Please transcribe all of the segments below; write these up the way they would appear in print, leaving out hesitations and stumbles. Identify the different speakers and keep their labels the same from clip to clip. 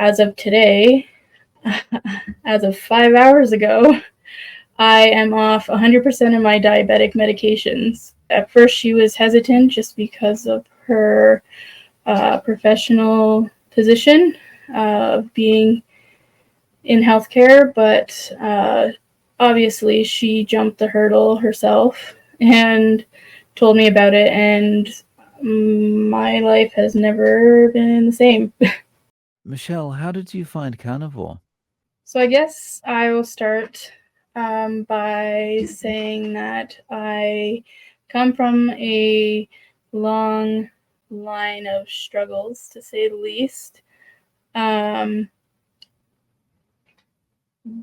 Speaker 1: as of today, as of 5 hours ago, I am off 100% of my diabetic medications. At first, she was hesitant just because of her professional position of being in healthcare, but obviously she jumped the hurdle herself and told me about it, and my life has never been the same.
Speaker 2: Michelle, how did you find Carnivore?
Speaker 1: So I guess I will start by saying that I come from a long line of struggles, to say the least.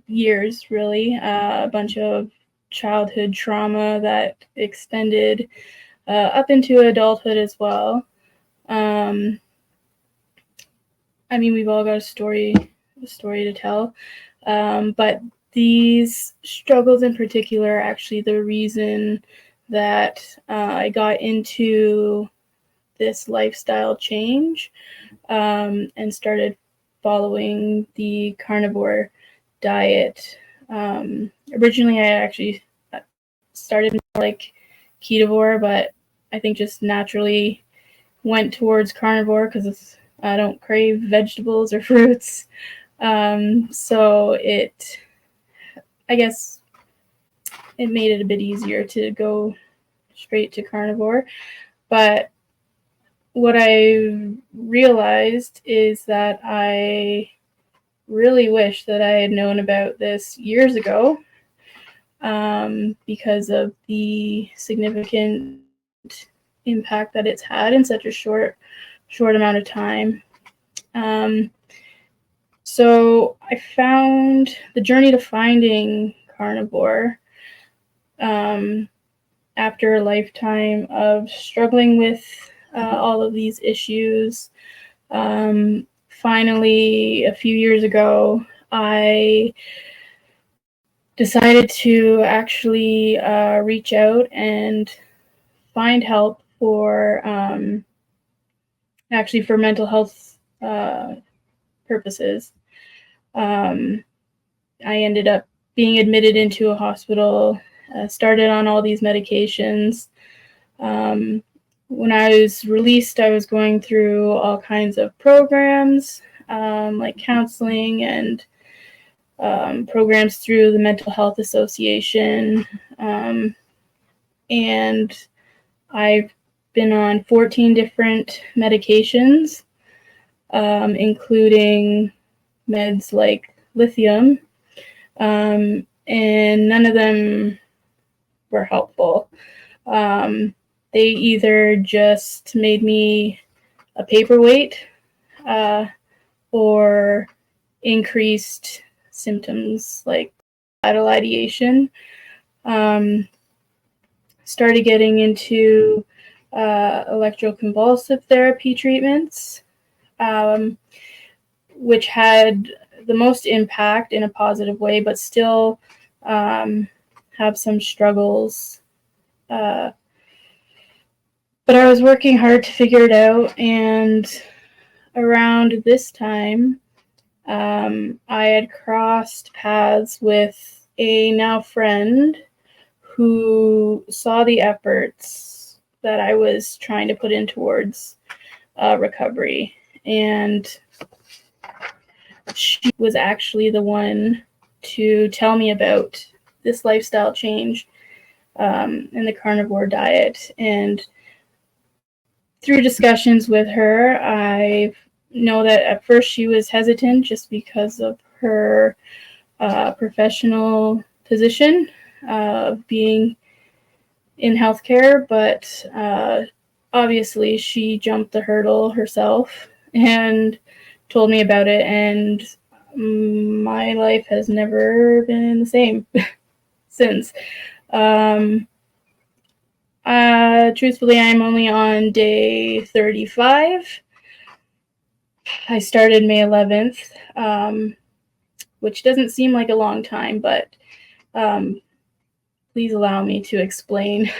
Speaker 1: Years, really. A bunch of childhood trauma that extended up into adulthood as well. I mean, we've all got a story to tell. But these struggles in particular are actually the reason that I got into this lifestyle change and started following the carnivore diet. Originally, I actually started like ketovore, but I think just naturally went towards carnivore because I don't crave vegetables or fruits. So I guess it made it a bit easier to go straight to carnivore. But what I realized is that I really wish that I had known about this years ago because of the significant impact that it's had in such a short amount of time. So I found the journey to finding carnivore after a lifetime of struggling with all of these issues. Finally, a few years ago, I decided to actually reach out and find help for mental health purposes. I ended up being admitted into a hospital, started on all these medications. When I was released, I was going through all kinds of programs, like counseling and programs through the Mental Health Association. And I've been on 14 different medications, including meds like lithium, and none of them were helpful. They either just made me a paperweight or increased symptoms like suicidal ideation. Started getting into electroconvulsive therapy treatments, which had the most impact in a positive way, but still have some struggles. But I was working hard to figure it out, and around this time, I had crossed paths with a now friend who saw the efforts that I was trying to put in towards recovery, and she was actually the one to tell me about this lifestyle change and the carnivore diet. And through discussions with her, I know that at first she was hesitant just because of her professional position of being in healthcare, but obviously she jumped the hurdle herself and told me about it, and my life has never been the same since. Truthfully, I'm only on day 35. I started May 11th, which doesn't seem like a long time, but please allow me to explain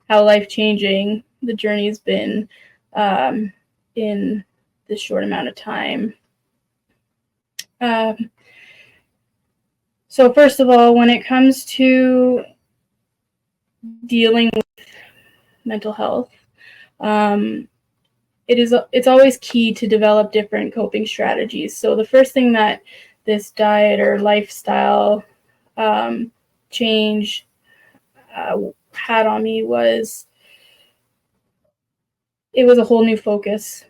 Speaker 1: how life-changing the journey's been in this short amount of time. So first of all, when it comes to dealing with mental health, it's always key to develop different coping strategies. So the first thing that this diet or lifestyle change had on me was it was a whole new focus.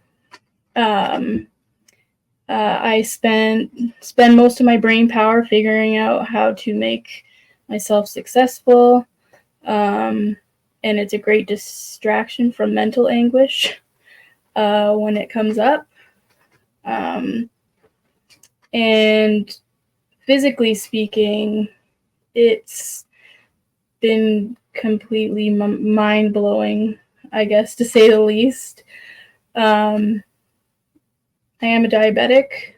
Speaker 1: I spend most of my brain power figuring out how to make myself successful, and it's a great distraction from mental anguish when it comes up. And physically speaking, it's been completely mind-blowing, I guess, to say the least. I am a diabetic.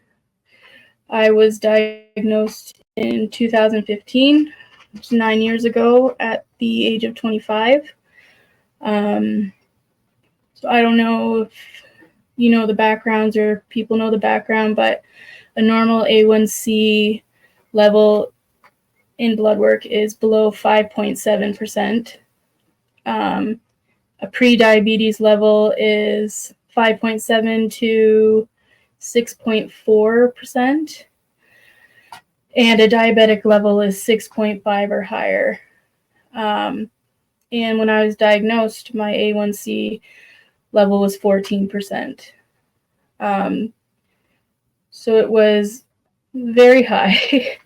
Speaker 1: I was diagnosed in 2015, which is 9 years ago, at the age of 25. So I don't know if you know the backgrounds or people know the background, but a normal A1C level in blood work is below 5.7%. A pre-diabetes level is 5.7 to 6.4%, and a diabetic level is 6.5 or higher. And when I was diagnosed, my A1C level was 14%. So it was very high.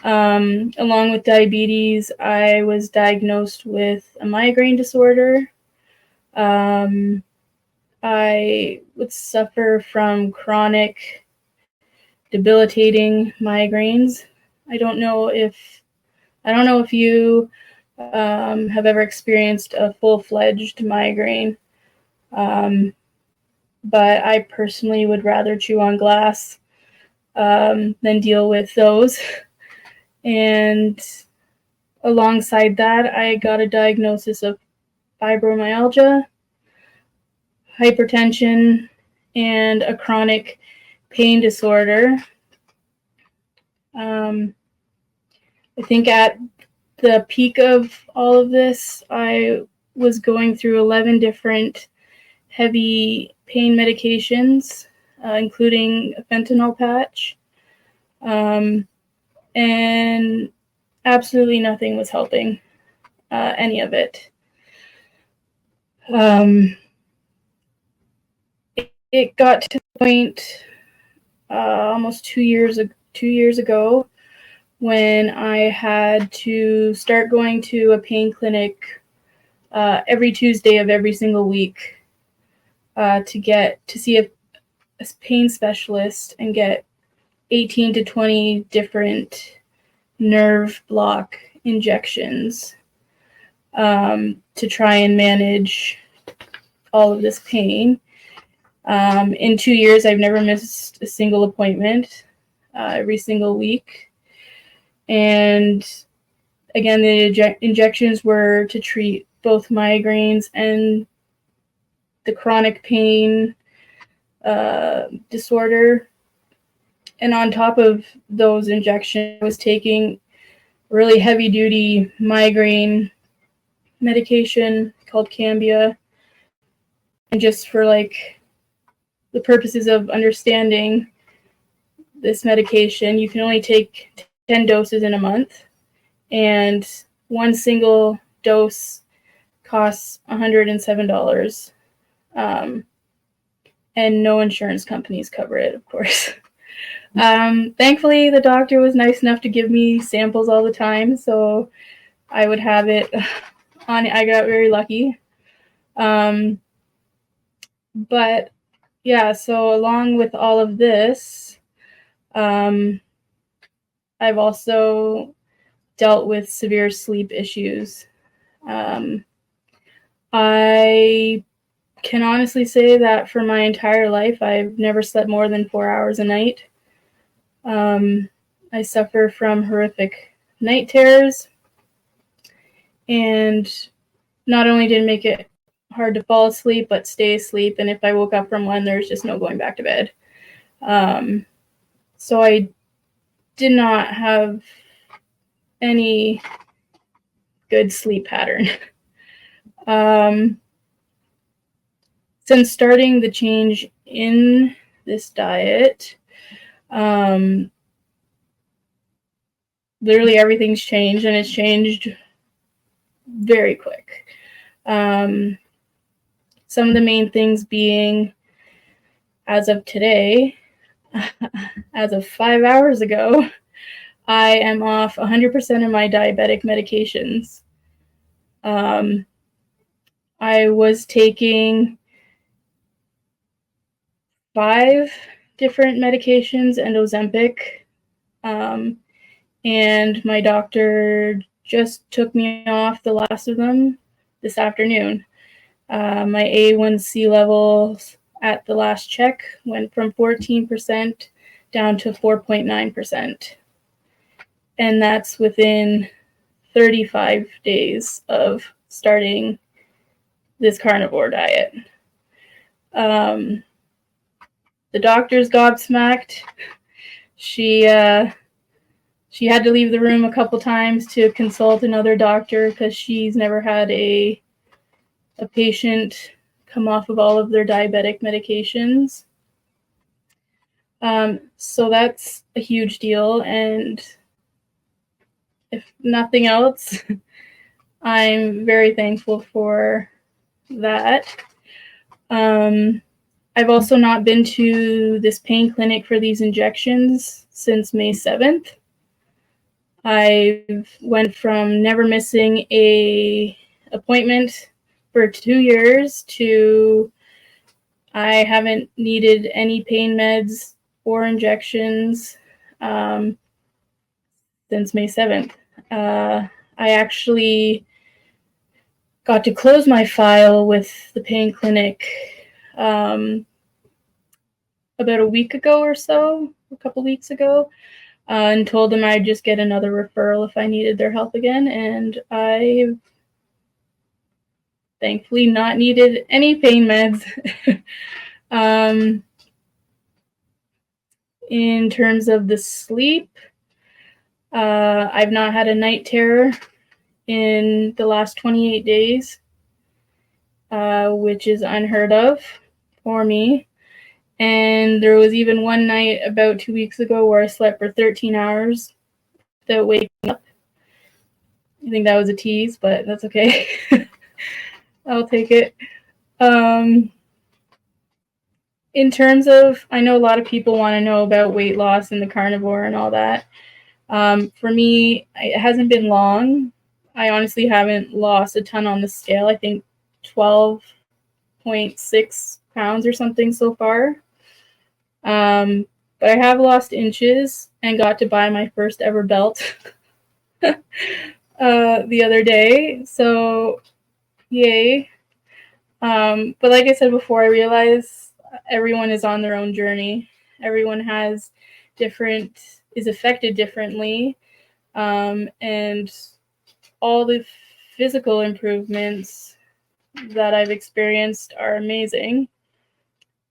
Speaker 1: Along with diabetes, I was diagnosed with a migraine disorder. I would suffer from chronic, debilitating migraines. I don't know if you have ever experienced a full-fledged migraine, but I personally would rather chew on glass than deal with those. And alongside that, I got a diagnosis of fibromyalgia, hypertension, and a chronic pain disorder. I think at the peak of all of this, I was going through 11 different heavy pain medications, including a fentanyl patch, and absolutely nothing was helping any of it. It got to the point almost 2 years ago when I had to start going to a pain clinic every Tuesday of every single week to see a pain specialist and get 18 to 20 different nerve block injections to try and manage all of this pain. In 2 years, I've never missed a single appointment every single week. And again, the injections were to treat both migraines and the chronic pain disorder. And on top of those injections, I was taking really heavy-duty migraine medication called Cambia. And just for the purposes of understanding this medication, you can only take 10 doses in a month, and one single dose costs $107. And no insurance companies cover it, of course. Thankfully, the doctor was nice enough to give me samples all the time, so I would have it on. I got very lucky. But yeah, so along with all of this, I've also dealt with severe sleep issues. I can honestly say that for my entire life, I've never slept more than 4 hours a night. I suffer from horrific night terrors, and not only did it make it hard to fall asleep, but stay asleep. And if I woke up from one, there's just no going back to bed. So I did not have any good sleep pattern. Since starting the change in this diet, literally everything's changed, and it's changed very quick. Some of the main things being, as of today, as of 5 hours ago, I am off 100% of my diabetic medications. I was taking 5 different medications and Ozempic, and my doctor just took me off the last of them this afternoon. My A1C levels at the last check went from 14% down to 4.9%. And that's within 35 days of starting this carnivore diet. The doctor's gobsmacked. She had to leave the room a couple times to consult another doctor because she's never had a patient come off of all of their diabetic medications. So that's a huge deal, and if nothing else, I'm very thankful for that. I've also not been to this pain clinic for these injections since May 7th. I've went from never missing a appointment for 2 years to I haven't needed any pain meds or injections since May 7th. I actually got to close my file with the pain clinic about a week ago or so, a couple weeks ago, and told them I'd just get another referral if I needed their help again. And I've thankfully not needed any pain meds. In terms of the sleep, I've not had a night terror in the last 28 days, which is unheard of for me. And there was even one night about 2 weeks ago where I slept for 13 hours without waking up. I think that was a tease, but that's okay. I'll take it. In terms of, I know a lot of people want to know about weight loss and the carnivore and all that. For me, it hasn't been long. I honestly haven't lost a ton on the scale. I think 12.6 pounds or something so far. But I have lost inches and got to buy my first ever belt the other day. So, yay. But like I said before, I realize everyone is on their own journey. Everyone is affected differently. And all the physical improvements that I've experienced are amazing,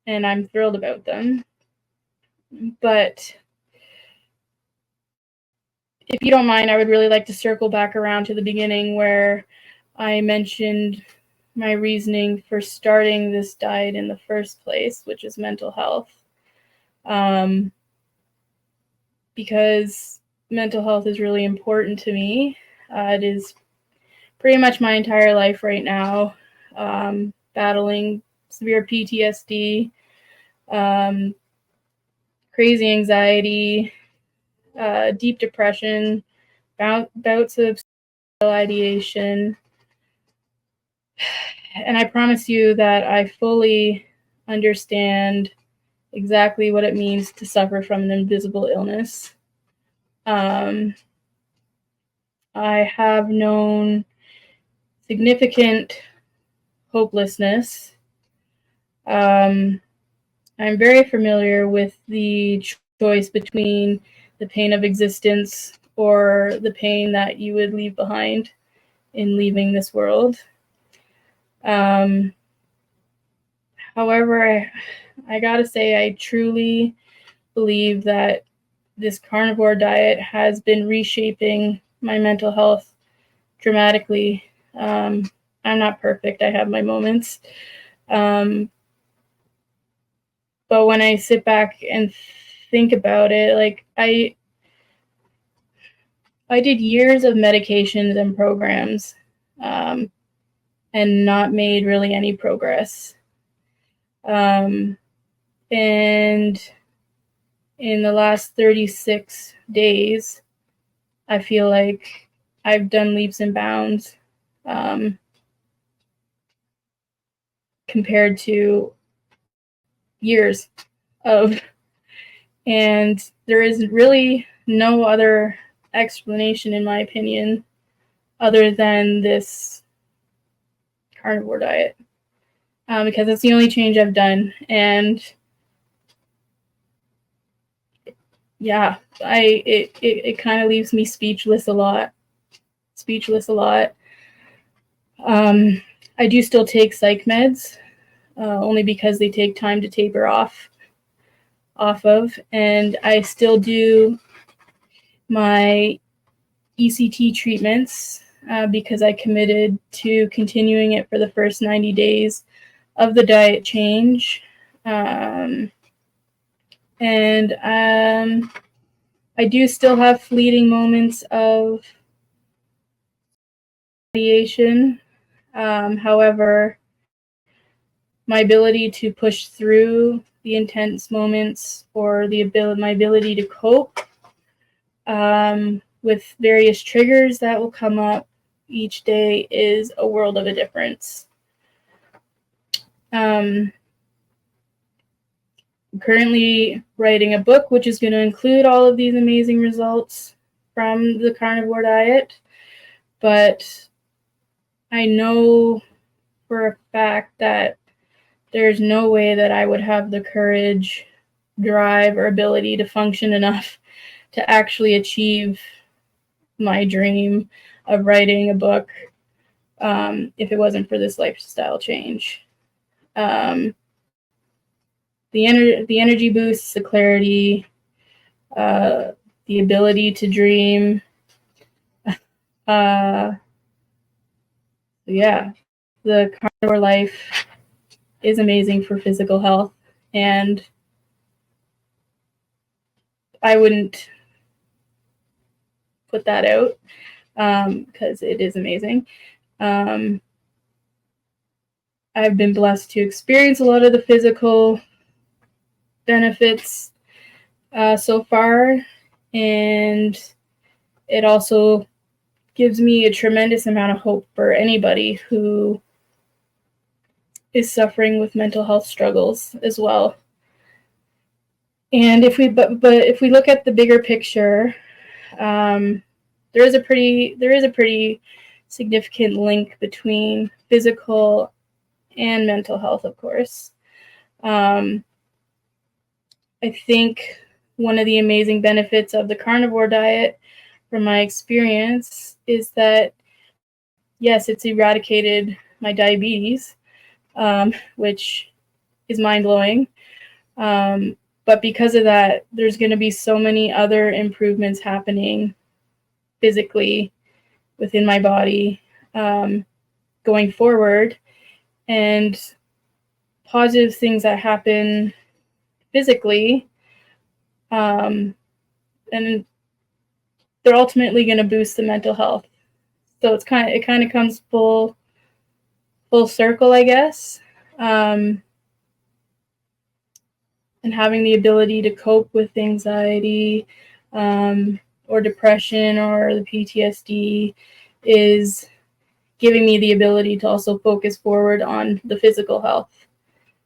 Speaker 1: and I'm thrilled about them. But if you don't mind, I would really like to circle back around to the beginning where I mentioned my reasoning for starting this diet in the first place, which is mental health. Because mental health is really important to me. It is pretty much my entire life right now, battling severe PTSD, crazy anxiety, deep depression, bouts of suicidal ideation. And I promise you that I fully understand exactly what it means to suffer from an invisible illness. I have known significant hopelessness. I'm very familiar with the choice between the pain of existence or the pain that you would leave behind in leaving this world. However, I gotta say, I truly believe that this carnivore diet has been reshaping my mental health dramatically. I'm not perfect. I have my moments. But when I sit back and think about it, like I did years of medications and programs, and not made really any progress. And in the last 36 days, I feel like I've done leaps and bounds, compared to years of, and there is really no other explanation, in my opinion, other than this carnivore diet, because it's the only change I've done. And yeah, it kind of leaves me speechless a lot. I do still take psych meds, only because they take time to taper off of, and I still do my ECT treatments, because I committed to continuing it for the first 90 days of the diet change. And I do still have fleeting moments of ideation. However, my ability to push through the intense moments, or my ability to cope with various triggers that will come up each day, is a world of a difference. I'm currently writing a book which is going to include all of these amazing results from the carnivore diet, but I know for a fact that there's no way that I would have the courage, drive, or ability to function enough to actually achieve my dream of writing a book, if it wasn't for this lifestyle change. The energy boosts, the clarity, the ability to dream. Yeah, the carnivore life is amazing for physical health, and I wouldn't put that out, because it is amazing. I've been blessed to experience a lot of the physical benefits so far, and it also gives me a tremendous amount of hope for anybody who is suffering with mental health struggles as well. And if we look at the bigger picture, there is a pretty significant link between physical and mental health, of course. I think one of the amazing benefits of the carnivore diet, from my experience, is that yes, it's eradicated my diabetes, which is mind-blowing. But because of that, there's going to be so many other improvements happening physically within my body, going forward, and positive things that happen physically, and they're ultimately going to boost the mental health. So it kind of comes full circle, I guess. And having the ability to cope with anxiety, or depression, or the PTSD, is giving me the ability to also focus forward on the physical health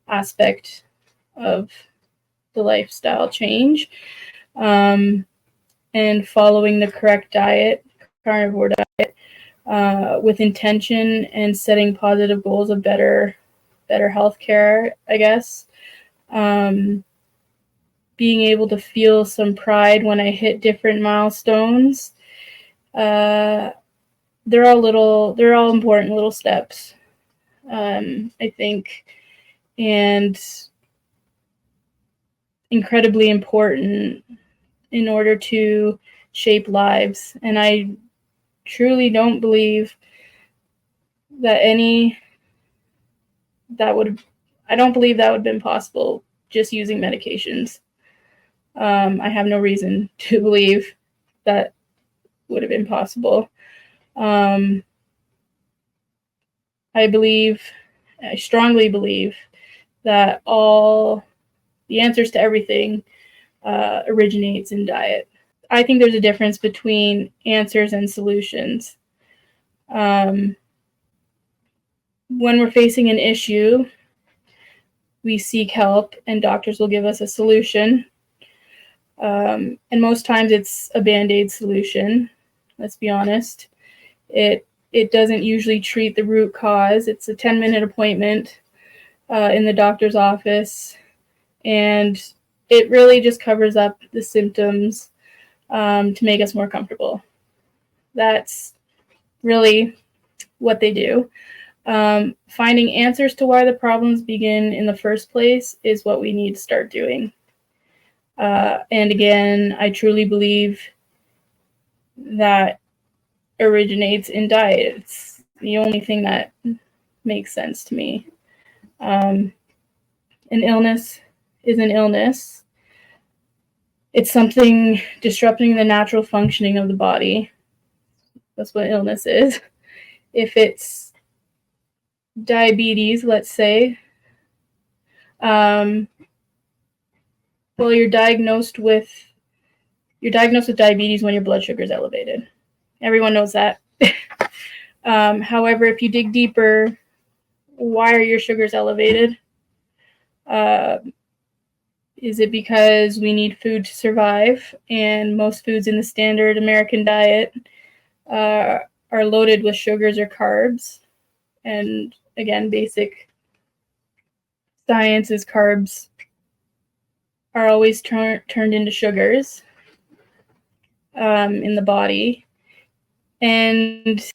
Speaker 1: aspect of the lifestyle change, and following the correct diet, carnivore diet, with intention, and setting positive goals of better healthcare, I guess. Being able to feel some pride when I hit different milestones. They're all important little steps, I think, and incredibly important in order to shape lives. And I truly don't believe that I don't believe that would have been possible just using medications. I have no reason to believe that would have been possible. Um, I strongly believe that all the answers to everything originates in diet. I think there's a difference between answers and solutions. Um, when we're facing an issue, we seek help, and doctors will give us a solution. And most times it's a Band-Aid solution. Let's be honest. It doesn't usually treat the root cause. It's a 10-minute appointment in the doctor's office, and it really just covers up the symptoms to make us more comfortable. That's really what they do. Finding answers to why the problems begin in the first place is what we need to start doing. And again, I truly believe that originates in diet. It's the only thing that makes sense to me. An illness is an illness. It's something disrupting the natural functioning of the body. That's what illness is. If it's diabetes, let's say, well, you're diagnosed with diabetes when your blood sugar is elevated. Everyone knows that. However, if you dig deeper, why are your sugars elevated? Is it because we need food to survive? And most foods in the standard American diet are loaded with sugars or carbs. And again, basic science is carbs are always turned into sugars in the body. And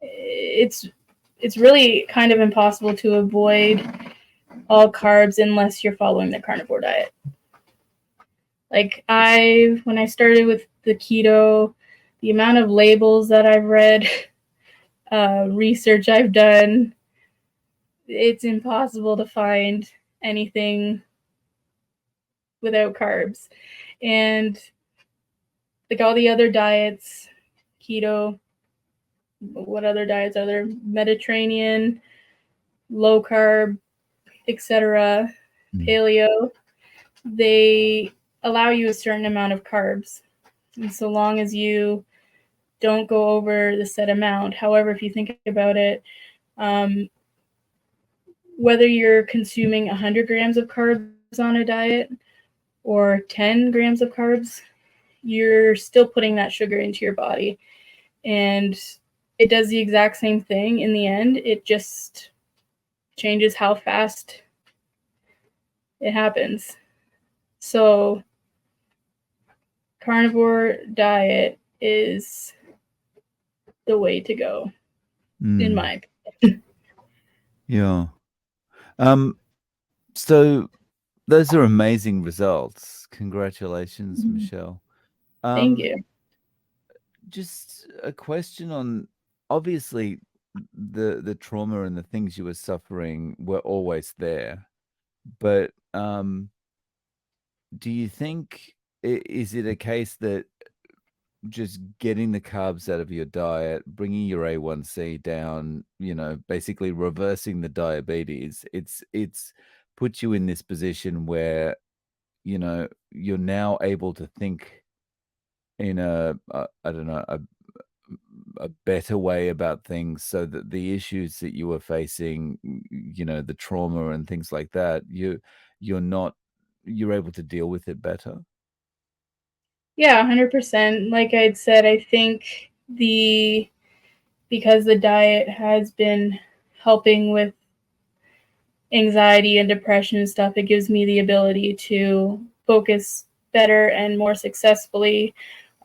Speaker 1: it's really kind of impossible to avoid all carbs unless you're following the carnivore diet. Like when I started with the keto, the amount of labels that I've read, research I've done, it's impossible to find anything without carbs. And like all the other diets, keto, what other diets are there? Mediterranean, low carb, etc., paleo, they allow you a certain amount of carbs. And so long as you don't go over the set amount. However, if you think about it, whether you're consuming 100 grams of carbs on a diet or 10 grams of carbs, you're still putting that sugar into your body. And it does the exact same thing in the end. It just changes how fast it happens. So carnivore diet is the way to go, in my opinion.
Speaker 2: Yeah. So those are amazing results. Congratulations, Michelle.
Speaker 1: Thank you.
Speaker 2: Just a question on, obviously the trauma and the things you were suffering were always there, but do you think, is it a case that just getting the carbs out of your diet, bringing your A1C down, basically reversing the diabetes, it's put you in this position where, you're now able to think in I don't know, a better way about things, so that the issues that you were facing, the trauma and things like that, you're able to deal with it better?
Speaker 1: Yeah, 100%. Like I'd said, I think because the diet has been helping with anxiety and depression and stuff, it gives me the ability to focus better and more successfully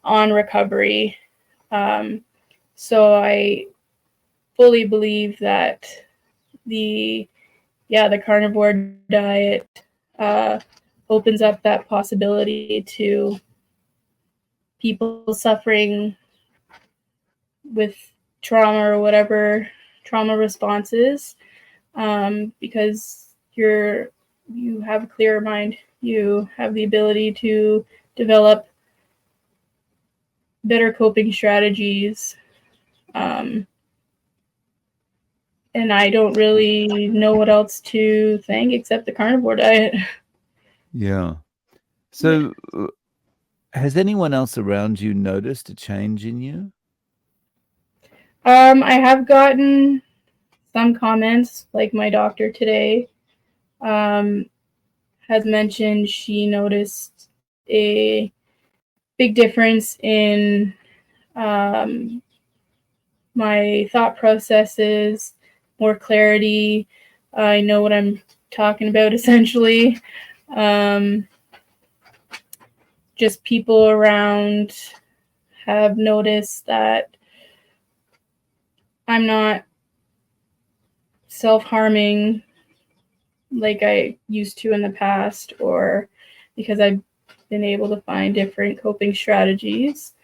Speaker 1: on recovery. So I fully believe that the carnivore diet opens up that possibility to people suffering with trauma or whatever trauma responses, because you have a clearer mind. You have the ability to develop better coping strategies. Um, and I don't really know what else to thank except the carnivore diet.
Speaker 2: Yeah. So, has anyone else around you noticed a change in you?
Speaker 1: I have gotten some comments, like my doctor today has mentioned she noticed a big difference in my thought processes, more clarity. I know what I'm talking about essentially. Um, just people around have noticed that I'm not self harming like I used to in the past, or because I've been able to find different coping strategies.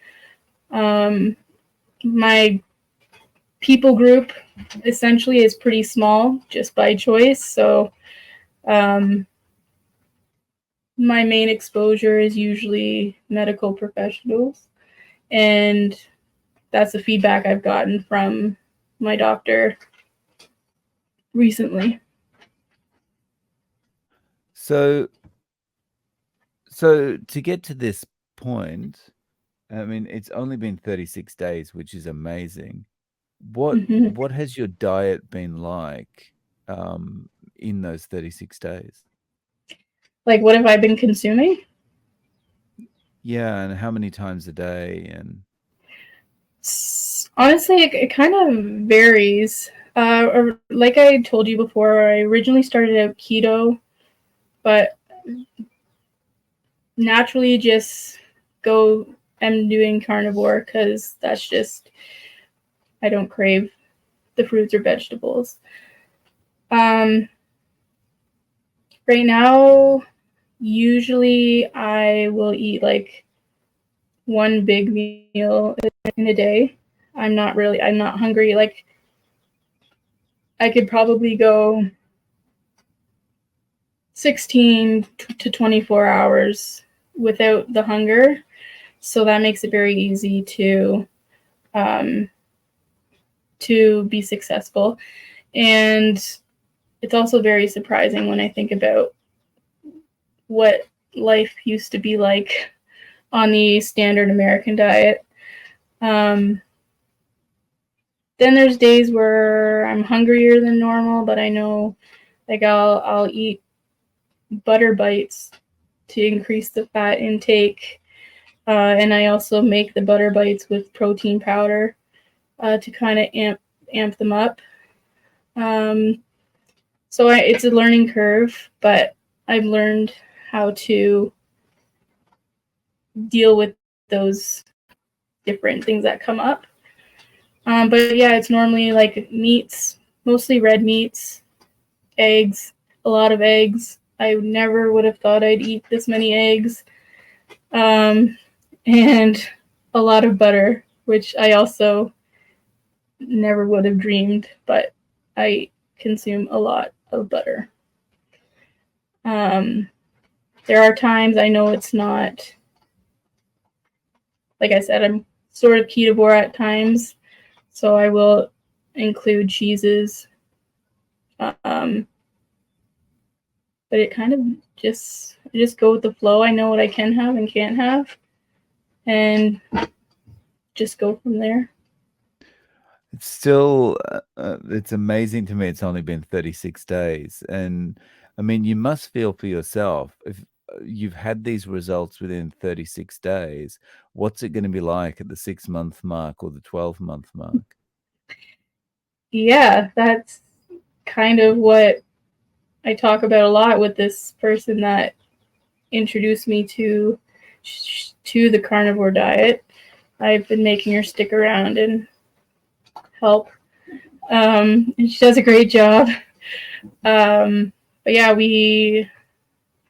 Speaker 1: My people group essentially is pretty small just by choice. So um, my main exposure is usually medical professionals. And that's the feedback I've gotten from my doctor recently.
Speaker 2: So, to get to this point, I mean, it's only been 36 days, which is amazing. What
Speaker 1: Mm-hmm.
Speaker 2: what has your diet been like in those 36 days?
Speaker 1: Like, what have I been consuming?
Speaker 2: Yeah, and how many times a day? And
Speaker 1: Honestly, it kind of varies. Like I told you before, I originally started out keto, but naturally just go am doing carnivore because that's just I don't crave the fruits or vegetables. Um, right now, usually I will eat like one big meal in a day. I'm not hungry. Like, I could probably go 16 to 24 hours without the hunger. So that makes it very easy um, to be successful. And it's also very surprising when I think about what life used to be like on the standard American diet. Um, then there's days where I'm hungrier than normal, but I know like I'll eat butter bites to increase the fat intake, and I also make the butter bites with protein powder to kind of amp them up. Um, so it's a learning curve, but I've learned how to deal with those different things that come up. But yeah, it's normally like meats, mostly red meats, eggs, a lot of eggs. I never would have thought I'd eat this many eggs. Um, and a lot of butter, which I also never would have dreamed, but I consume a lot of butter. Um, there are times I know it's not, like I said, I'm sort of ketovore at times, so I will include cheeses. Um, but it kind of just go with the flow. I know what I can have and can't have, and just go from there.
Speaker 2: it's still, it's amazing to me. It's only been 36 days. And I mean, you must feel for yourself if you've had these results within 36 days, what's it going to be like at the 6-month mark or the 12-month mark?
Speaker 1: Yeah, that's kind of what I talk about a lot with this person that introduced me to the carnivore diet. I've been making her stick around and help, and she does a great job. But yeah, we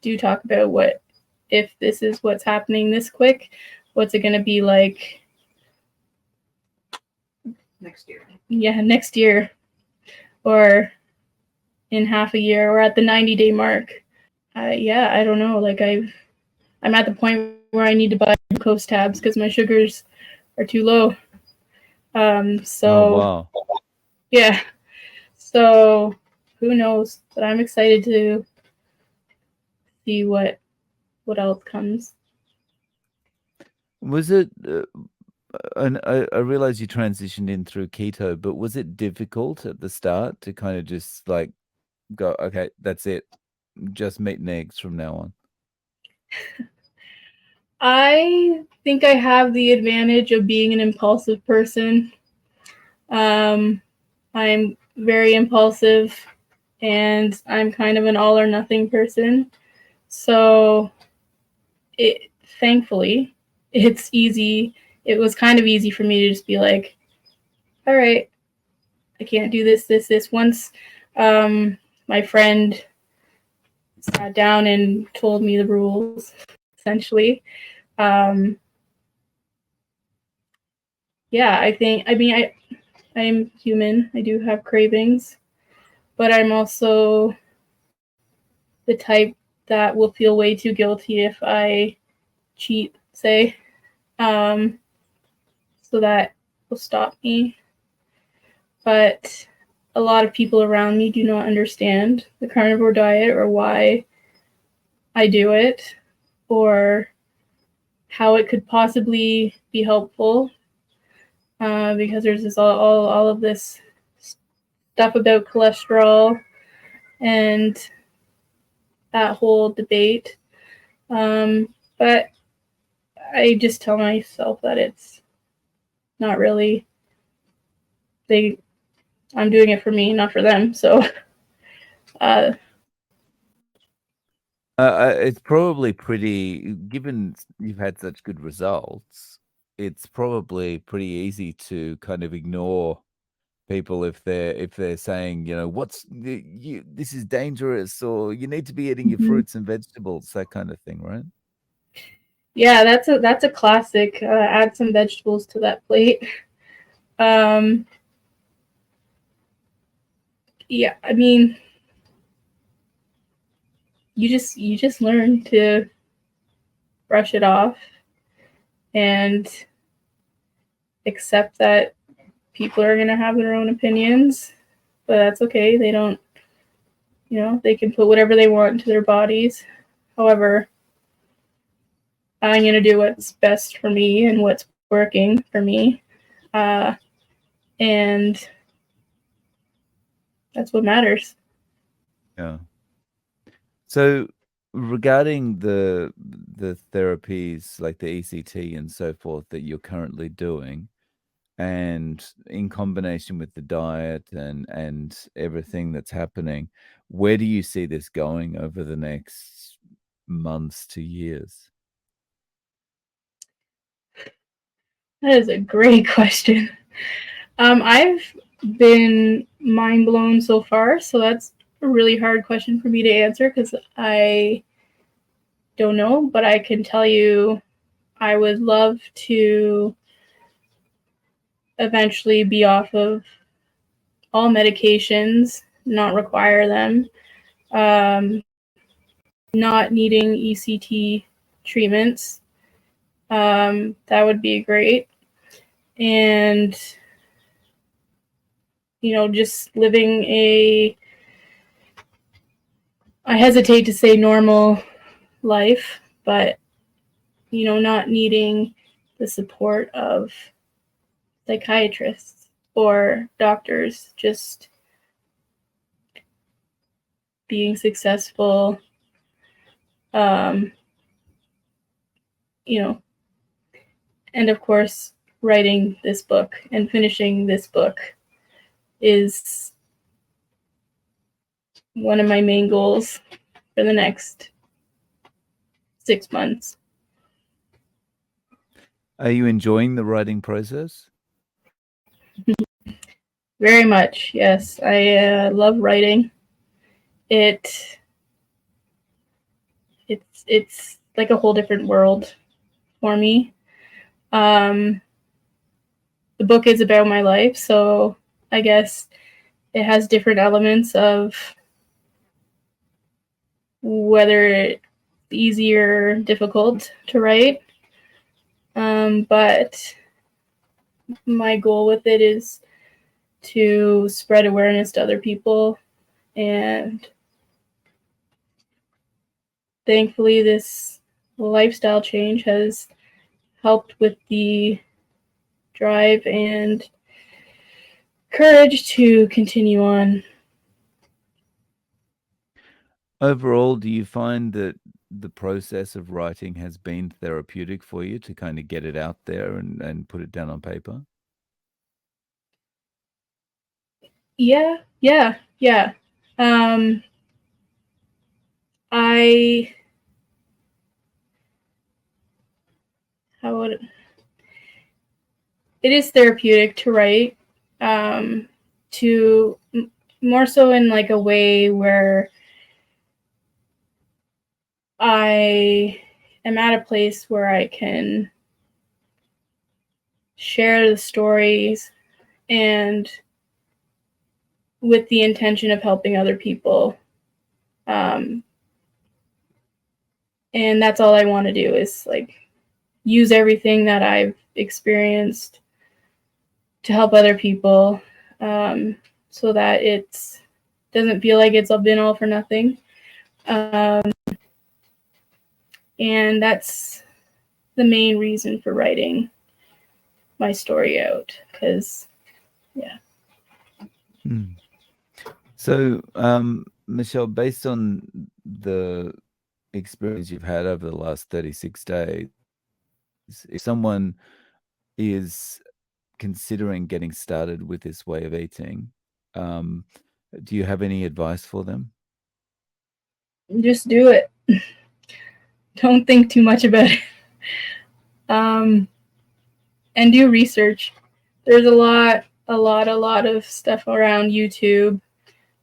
Speaker 1: do talk about what if this is what's happening this quick, what's it going to be like
Speaker 3: next year.
Speaker 1: Yeah, next year, or in half a year, or at the 90-day mark. Yeah, I don't know. Like I'm at the point where I need to buy glucose tabs because my sugars are too low.
Speaker 2: Oh, wow.
Speaker 1: Yeah, so who knows? But I'm excited to see what else comes.
Speaker 2: Was it? And I realize you transitioned in through keto, but was it difficult at the start to kind of just like go, okay, that's it, just meat and eggs from now on?
Speaker 1: I think I have the advantage of being an impulsive person. I'm very impulsive, and I'm kind of an all or nothing person. So thankfully, it's easy. It was kind of easy for me to just be like, all right, I can't do this. Once my friend sat down and told me the rules, essentially. Yeah, I am human. I do have cravings, but I'm also the type that will feel way too guilty if I cheat, say. So that will stop me. But a lot of people around me do not understand the carnivore diet or why I do it or how it could possibly be helpful. Because there's all of this stuff about cholesterol and that whole debate. But I just tell myself that it's not really I'm doing it for me, not for them. So
Speaker 2: It's probably pretty, given you've had such good results, it's probably pretty easy to kind of ignore people if they're saying, this is dangerous, or you need to be eating your fruits and vegetables, that kind of thing, right?
Speaker 1: Yeah, that's a classic. Add some vegetables to that plate. Yeah, I mean, you just learn to brush it off and accept that people are gonna have their own opinions, but that's okay. They don't, they can put whatever they want into their bodies. However, I'm gonna do what's best for me and what's working for me, and that's what matters.
Speaker 2: Yeah. So regarding the therapies like the ECT and so forth that you're currently doing, and in combination with the diet and everything that's happening, where do you see this going over the next months to years?
Speaker 1: That is a great question. I've been mind blown so far, so that's a really hard question for me to answer because I don't know, but I can tell you I would love to eventually be off of all medications, not require them, not needing ECT treatments. That would be great. And, just living I hesitate to say normal life, but, not needing the support of psychiatrists or doctors, just being successful, um, and of course, writing this book and finishing this book is one of my main goals for the next 6 months.
Speaker 2: Are you enjoying the writing process?
Speaker 1: Very much, yes. I love writing. It's like a whole different world for me. Um, the book is about my life, so I guess it has different elements of whether it's easy or difficult to write. But my goal with it is to spread awareness to other people, and thankfully this lifestyle change has helped with the drive and courage to continue on.
Speaker 2: Overall, do you find that the process of writing has been therapeutic for you to kind of get it out there and put it down on paper?
Speaker 1: Yeah. I how would it is therapeutic to write, to more so in like a way where I am at a place where I can share the stories and with the intention of helping other people. Um, and that's all I want to do is like use everything that I've experienced to help other people, so that it doesn't feel like it's been all for nothing. Um, and that's the main reason for writing my story out, because yeah.
Speaker 2: So, Michelle, based on the experience you've had over the last 36 days, if someone is considering getting started with this way of eating, um, do you have any advice for them?
Speaker 1: Just do it. Don't think too much about it. Um, and do research. There's a lot of stuff around YouTube.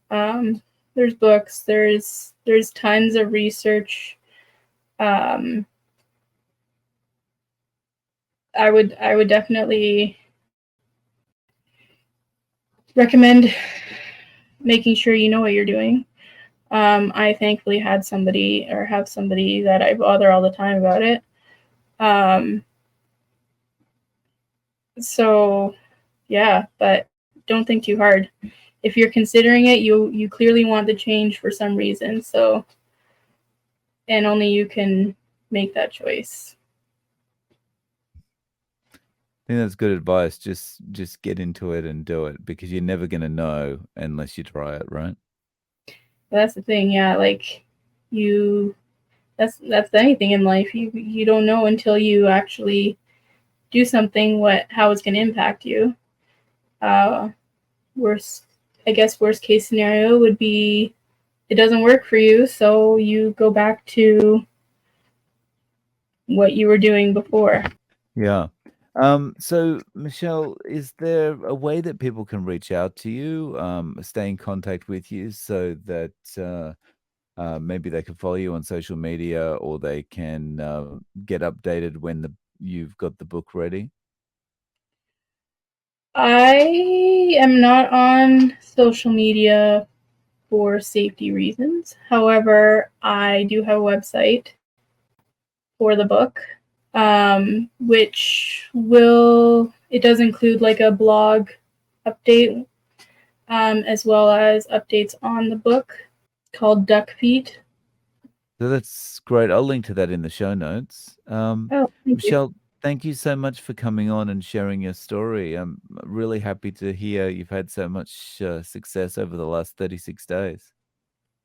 Speaker 1: Um, there's books. There's tons of research. Um, I would definitely recommend making sure you know what you're doing. I thankfully had somebody or have somebody that I bother all the time about it. Um, so yeah, but don't think too hard. If you're considering it, you clearly want the change for some reason. So, and only you can make that choice.
Speaker 2: I think that's good advice. Just get into it and do it because you're never going to know unless you try it, right?
Speaker 1: But that's the thing, yeah. Like you, that's anything in life. You don't know until you actually do something how it's going to impact you. Uh, worst, I guess worst case scenario would be it doesn't work for you, so you go back to what you were doing before.
Speaker 2: Yeah. So Michelle, is there a way that people can reach out to you, stay in contact with you so that maybe they can follow you on social media or they can get updated when you've got the book ready?
Speaker 1: I am not on social media for safety reasons. However, I do have a website for the book, which it does include like a blog update, as well as updates on the book called Duck Feet.
Speaker 2: So that's great. I'll link to that in the show notes.
Speaker 1: Oh, thank you.
Speaker 2: Michelle, thank you so much for coming on and sharing your story. I'm really happy to hear you've had so much success over the last 36 days.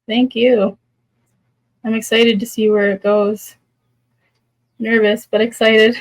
Speaker 1: Thank you. I'm excited to see where it goes. Nervous, but excited.